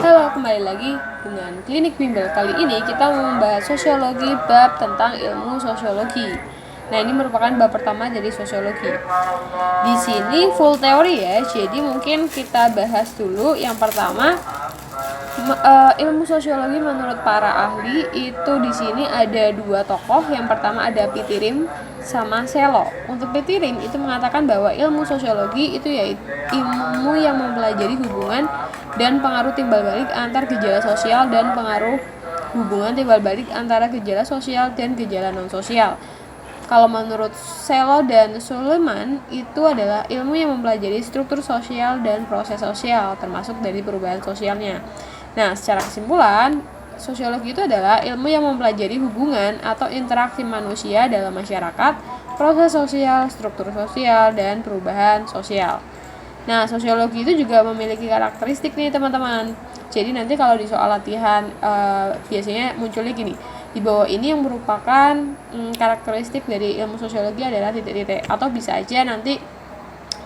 Halo, kembali lagi dengan Klinik Bimbel. Kali ini kita membahas sosiologi, bab tentang ilmu sosiologi. Nah, ini merupakan bab pertama dari sosiologi. Di sini full teori ya, jadi mungkin kita bahas dulu yang pertama. Ilmu sosiologi menurut para ahli itu di sini ada dua tokoh. Yang pertama ada Pitirim sama Selo. Untuk Pitirim itu mengatakan bahwa ilmu sosiologi itu yaitu ilmu yang mempelajari hubungan dan pengaruh timbal balik antar gejala sosial dan pengaruh hubungan timbal balik antara gejala sosial dan gejala non sosial. Kalau menurut Selo dan Suleman itu adalah ilmu yang mempelajari struktur sosial dan proses sosial termasuk dari perubahan sosialnya. Nah, secara kesimpulan, sosiologi itu adalah ilmu yang mempelajari hubungan atau interaksi manusia dalam masyarakat, proses sosial, struktur sosial, dan perubahan sosial. Nah, sosiologi itu juga memiliki karakteristik nih teman-teman. Jadi nanti kalau di soal latihan biasanya munculnya gini. Di bawah ini yang merupakan karakteristik dari ilmu sosiologi adalah titik-titik. Atau bisa aja nanti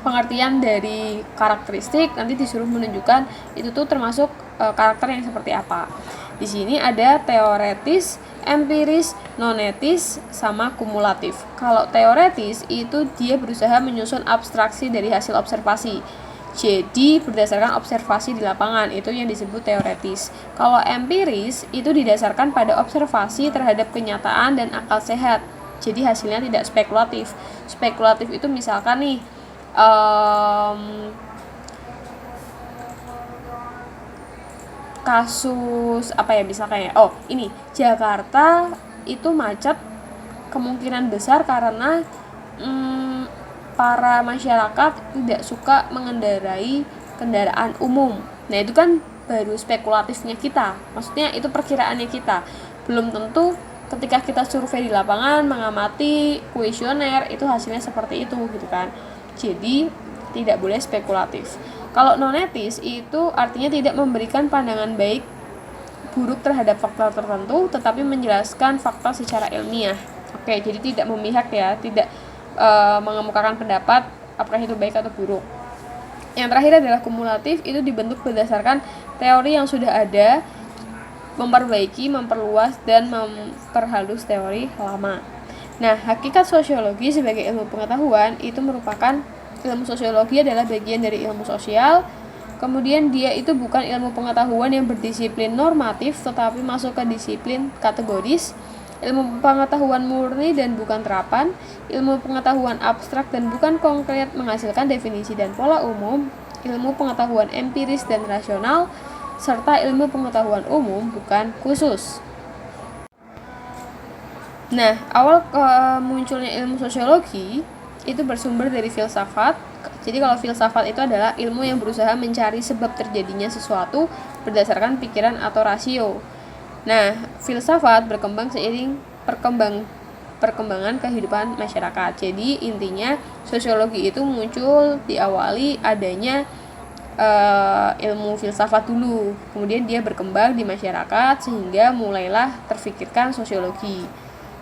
pengertian dari karakteristik nanti disuruh menunjukkan itu tuh termasuk karakter yang seperti apa. Di sini ada teoretis, empiris, nonetis, sama kumulatif. Kalau teoretis itu dia berusaha menyusun abstraksi dari hasil observasi. Jadi berdasarkan observasi di lapangan itu yang disebut teoretis. Kalau empiris itu didasarkan pada observasi terhadap kenyataan dan akal sehat. Jadi hasilnya tidak spekulatif. Spekulatif itu misalkan nih kasus apa ya misalkan ya, ini Jakarta itu macet kemungkinan besar karena para masyarakat tidak suka mengendarai kendaraan umum. Nah itu kan baru spekulatifnya kita, maksudnya itu perkiraannya kita, belum tentu ketika kita survei di lapangan, mengamati kuesioner itu hasilnya seperti itu gitu kan. Jadi tidak boleh spekulatif. Kalau nonetis itu artinya tidak memberikan pandangan baik buruk terhadap fakta tertentu, tetapi menjelaskan fakta secara ilmiah. Oke, jadi tidak memihak ya, tidak mengemukakan pendapat apakah itu baik atau buruk. Yang terakhir adalah kumulatif, itu dibentuk berdasarkan teori yang sudah ada, memperbaiki, memperluas, dan memperhalus teori lama. Nah, hakikat sosiologi sebagai ilmu pengetahuan itu merupakan ilmu sosiologi adalah bagian dari ilmu sosial. Kemudian dia itu bukan ilmu pengetahuan yang berdisiplin normatif, tetapi masuk ke disiplin kategoris. Ilmu pengetahuan murni dan bukan terapan. Ilmu pengetahuan abstrak dan bukan konkret, menghasilkan definisi dan pola umum. Ilmu pengetahuan empiris dan rasional, serta ilmu pengetahuan umum bukan khusus. Nah, awal munculnya ilmu sosiologi itu bersumber dari filsafat. Jadi kalau filsafat itu adalah ilmu yang berusaha mencari sebab terjadinya sesuatu berdasarkan pikiran atau rasio. Nah, filsafat berkembang seiring perkembangan kehidupan masyarakat. Jadi intinya sosiologi itu muncul diawali adanya ilmu filsafat dulu. Kemudian dia berkembang di masyarakat sehingga mulailah terfikirkan sosiologi.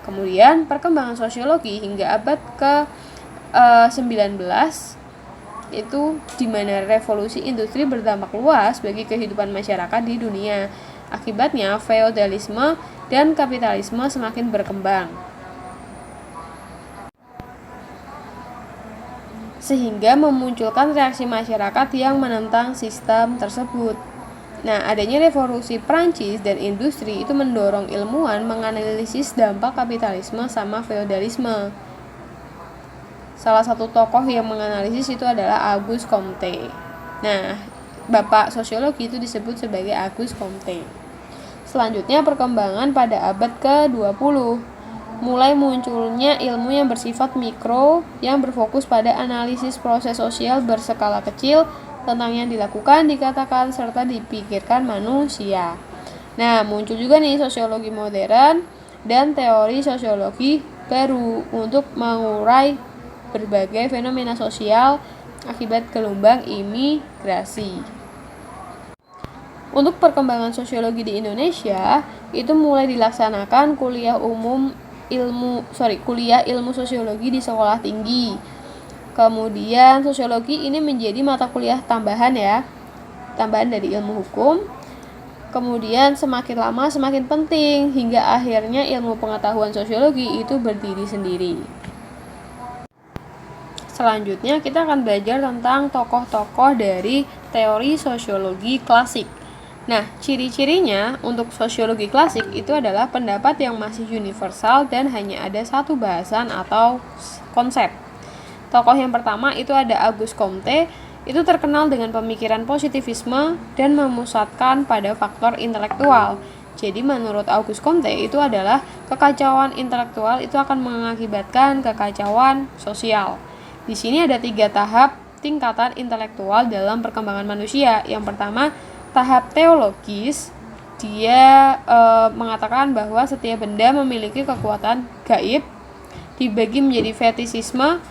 Kemudian perkembangan sosiologi hingga abad ke-19 itu di mana revolusi industri berdampak luas bagi kehidupan masyarakat di dunia. Akibatnya feodalisme dan kapitalisme semakin berkembang, sehingga memunculkan reaksi masyarakat yang menentang sistem tersebut. Nah, adanya revolusi Prancis dan industri itu mendorong ilmuwan menganalisis dampak kapitalisme sama feodalisme. Salah satu tokoh yang menganalisis itu adalah Auguste Comte. Nah, bapak sosiologi itu disebut sebagai Auguste Comte. Selanjutnya perkembangan pada abad ke-20. Mulai munculnya ilmu yang bersifat mikro yang berfokus pada analisis proses sosial berskala kecil tentang yang dilakukan, dikatakan, serta dipikirkan manusia. Nah, muncul juga nih sosiologi modern dan teori sosiologi baru untuk mengurai berbagai fenomena sosial akibat gelombang imigrasi. Untuk perkembangan sosiologi di Indonesia, itu mulai dilaksanakan kuliah ilmu sosiologi di sekolah tinggi. Kemudian sosiologi ini menjadi mata kuliah tambahan ya, tambahan dari ilmu hukum. Kemudian semakin lama semakin penting hingga akhirnya ilmu pengetahuan sosiologi itu berdiri sendiri. Selanjutnya kita akan belajar tentang tokoh-tokoh dari teori sosiologi klasik. Nah, ciri-cirinya untuk sosiologi klasik itu adalah pendapat yang masih universal dan hanya ada satu bahasan atau konsep. Tokoh yang pertama itu ada Auguste Comte, itu terkenal dengan pemikiran positivisme dan memusatkan pada faktor intelektual. Jadi menurut Auguste Comte itu adalah kekacauan intelektual itu akan mengakibatkan kekacauan sosial. Di sini ada 3 tahap tingkatan intelektual dalam perkembangan manusia. Yang pertama, tahap teologis. Dia mengatakan bahwa setiap benda memiliki kekuatan gaib, dibagi menjadi fetisisme,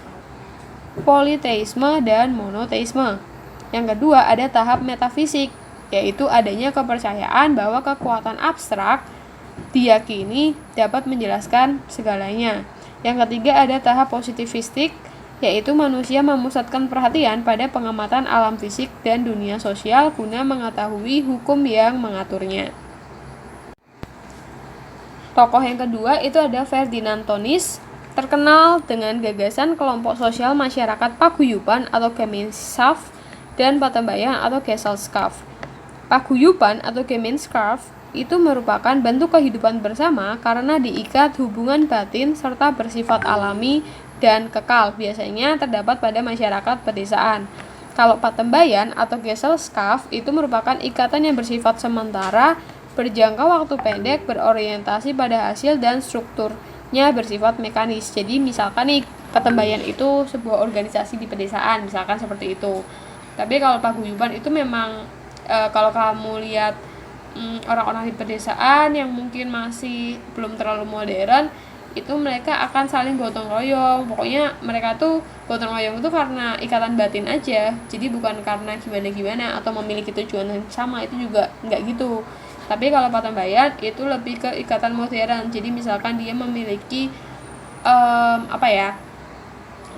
politeisme, dan monoteisme. Yang kedua, ada tahap metafisik, yaitu adanya kepercayaan bahwa kekuatan abstrak diyakini dapat menjelaskan segalanya. Yang ketiga, ada tahap positivistik, yaitu manusia memusatkan perhatian pada pengamatan alam fisik dan dunia sosial guna mengetahui hukum yang mengaturnya. Tokoh yang kedua itu ada Ferdinand Tönnies, terkenal dengan gagasan kelompok sosial masyarakat paguyuban atau Gemeinschaft dan patembayan atau Gesellschaft. Paguyuban atau Gemeinschaft itu merupakan bentuk kehidupan bersama karena diikat hubungan batin serta bersifat alami dan kekal, biasanya terdapat pada masyarakat pedesaan. Kalau patembayan atau Gesellschaft itu merupakan ikatan yang bersifat sementara, berjangka waktu pendek, berorientasi pada hasil dan strukturnya bersifat mekanis. Jadi misalkan nih, patembayan itu sebuah organisasi di pedesaan, misalkan seperti itu. Tapi kalau paguyuban itu memang kalau kamu lihat orang-orang di pedesaan yang mungkin masih belum terlalu modern, itu mereka akan saling gotong royong. Pokoknya mereka tuh gotong royong itu karena ikatan batin aja, jadi bukan karena gimana-gimana atau memiliki tujuan yang sama, itu juga nggak gitu. Tapi kalau patembayan itu lebih ke ikatan modern, jadi misalkan dia memiliki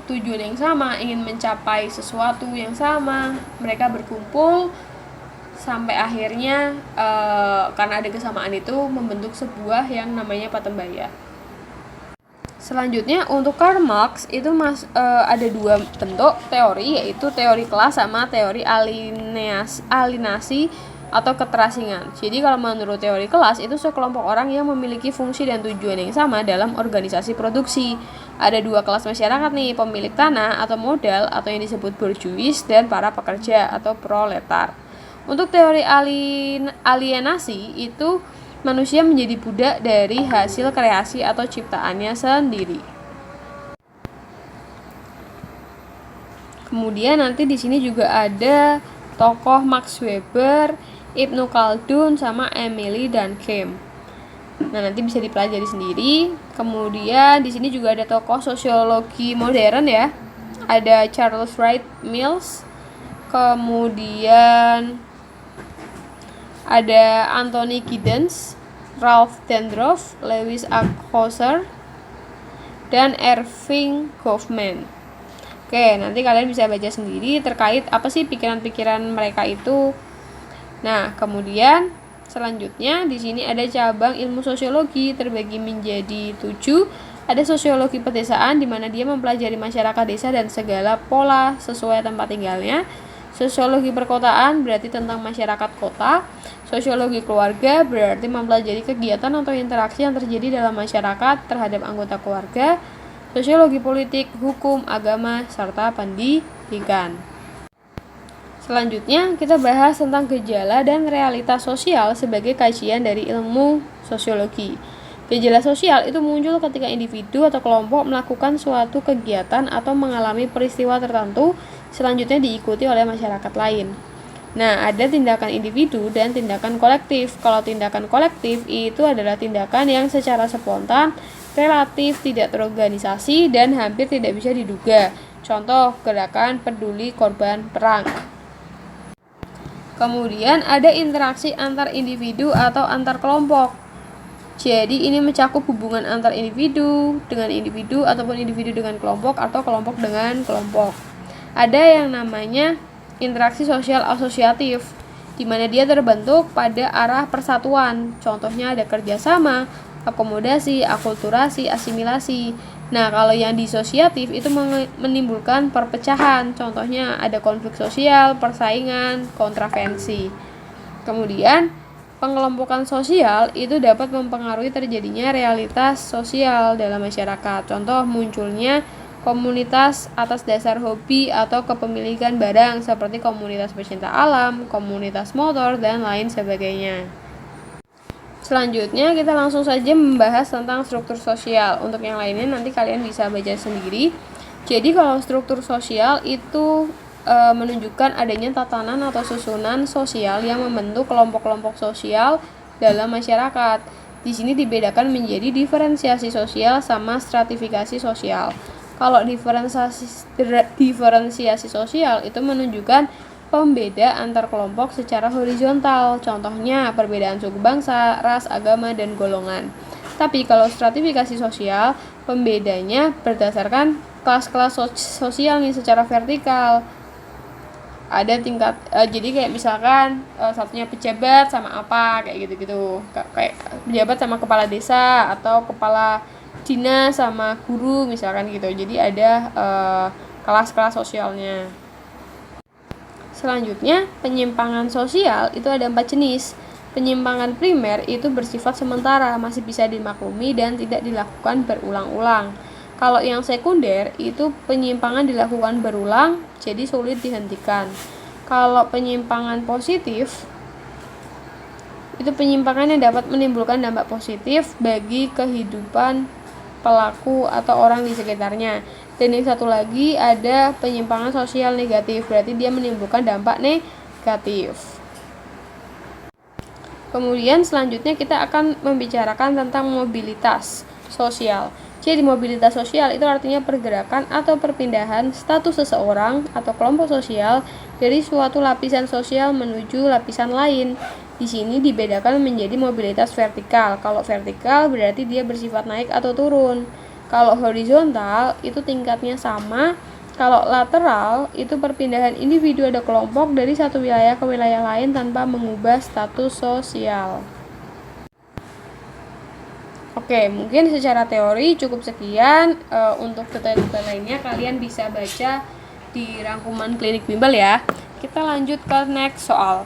tujuan yang sama, ingin mencapai sesuatu yang sama, mereka berkumpul sampai akhirnya karena ada kesamaan itu membentuk sebuah yang namanya patembayan. Selanjutnya untuk Karl Marx itu ada 2 bentuk teori, yaitu teori kelas sama teori alienasi atau keterasingan. Jadi kalau menurut teori kelas itu sekelompok orang yang memiliki fungsi dan tujuan yang sama dalam organisasi produksi. Ada 2 kelas masyarakat nih, pemilik tanah atau modal atau yang disebut bourgeois dan para pekerja atau proletar. Untuk teori alienasi itu manusia menjadi budak dari hasil kreasi atau ciptaannya sendiri. Kemudian nanti di sini juga ada tokoh Max Weber, Ibnu Khaldun, sama Emily Durkheim. Nah, nanti bisa dipelajari sendiri. Kemudian di sini juga ada tokoh sosiologi modern ya. Ada Charles Wright Mills. Kemudian ada Anthony Giddens, Ralph Dendorf, Lewis Althusser, dan Erving Goffman. Oke, nanti kalian bisa baca sendiri terkait apa sih pikiran-pikiran mereka itu. Nah, kemudian selanjutnya di sini ada cabang ilmu sosiologi terbagi menjadi 7. Ada sosiologi pedesaan di mana dia mempelajari masyarakat desa dan segala pola sesuai tempat tinggalnya. Sosiologi perkotaan berarti tentang masyarakat kota. Sosiologi keluarga berarti mempelajari kegiatan atau interaksi yang terjadi dalam masyarakat terhadap anggota keluarga. Sosiologi politik, hukum, agama, serta pendidikan. Selanjutnya kita bahas tentang gejala dan realitas sosial sebagai kajian dari ilmu sosiologi. Gejala sosial itu muncul ketika individu atau kelompok melakukan suatu kegiatan atau mengalami peristiwa tertentu, selanjutnya diikuti oleh masyarakat lain. Nah, ada tindakan individu dan tindakan kolektif. Kalau tindakan kolektif itu adalah tindakan yang secara spontan, relatif tidak terorganisasi, dan hampir tidak bisa diduga. Contoh, gerakan peduli korban perang. Kemudian ada interaksi antar individu atau antar kelompok. Jadi ini mencakup hubungan antar individu dengan individu ataupun individu dengan kelompok atau kelompok dengan kelompok. Ada yang namanya interaksi sosial asosiatif, di mana dia terbentuk pada arah persatuan. Contohnya ada kerjasama, akomodasi, akulturasi, asimilasi. Nah, kalau yang disosiatif itu menimbulkan perpecahan. Contohnya ada konflik sosial, persaingan, kontravensi. Kemudian, pengelompokan sosial itu dapat mempengaruhi terjadinya realitas sosial dalam masyarakat. Contoh munculnya komunitas atas dasar hobi atau kepemilikan barang seperti komunitas pecinta alam, komunitas motor, dan lain sebagainya. Selanjutnya kita langsung saja membahas tentang struktur sosial. Untuk yang lainnya nanti kalian bisa baca sendiri. Jadi kalau struktur sosial itu menunjukkan adanya tatanan atau susunan sosial yang membentuk kelompok-kelompok sosial dalam masyarakat. Di sini dibedakan menjadi diferensiasi sosial sama stratifikasi sosial. Kalau diferensiasi sosial itu menunjukkan pembeda antar kelompok secara horizontal. Contohnya perbedaan suku bangsa, ras, agama, dan golongan. Tapi kalau stratifikasi sosial, pembedanya berdasarkan kelas-kelas sosial nih secara vertikal. Ada tingkat, jadi kayak misalkan satunya pejabat sama apa, kayak gitu-gitu. Kayak pejabat sama kepala desa atau kepala dinas sama guru misalkan gitu. Jadi ada kelas-kelas sosialnya. Selanjutnya, penyimpangan sosial itu ada 4 jenis. Penyimpangan primer itu bersifat sementara, masih bisa dimaklumi dan tidak dilakukan berulang-ulang. Kalau yang sekunder itu penyimpangan dilakukan berulang, jadi sulit dihentikan. Kalau penyimpangan positif, itu penyimpangan yang dapat menimbulkan dampak positif bagi kehidupan pelaku atau orang di sekitarnya. Dan yang satu lagi ada penyimpangan sosial negatif, berarti dia menimbulkan dampak negatif. Kemudian selanjutnya kita akan membicarakan tentang mobilitas sosial. Jadi mobilitas sosial itu artinya pergerakan atau perpindahan status seseorang atau kelompok sosial dari suatu lapisan sosial menuju lapisan lain. Di sini dibedakan menjadi mobilitas vertikal. Kalau vertikal berarti dia bersifat naik atau turun. Kalau horizontal itu tingkatnya sama. Kalau lateral itu perpindahan individu atau kelompok dari satu wilayah ke wilayah lain tanpa mengubah status sosial. Oke, mungkin secara teori cukup sekian. Untuk detail-detail lainnya kalian bisa baca di rangkuman klinik bimbel ya. Kita lanjut ke next soal.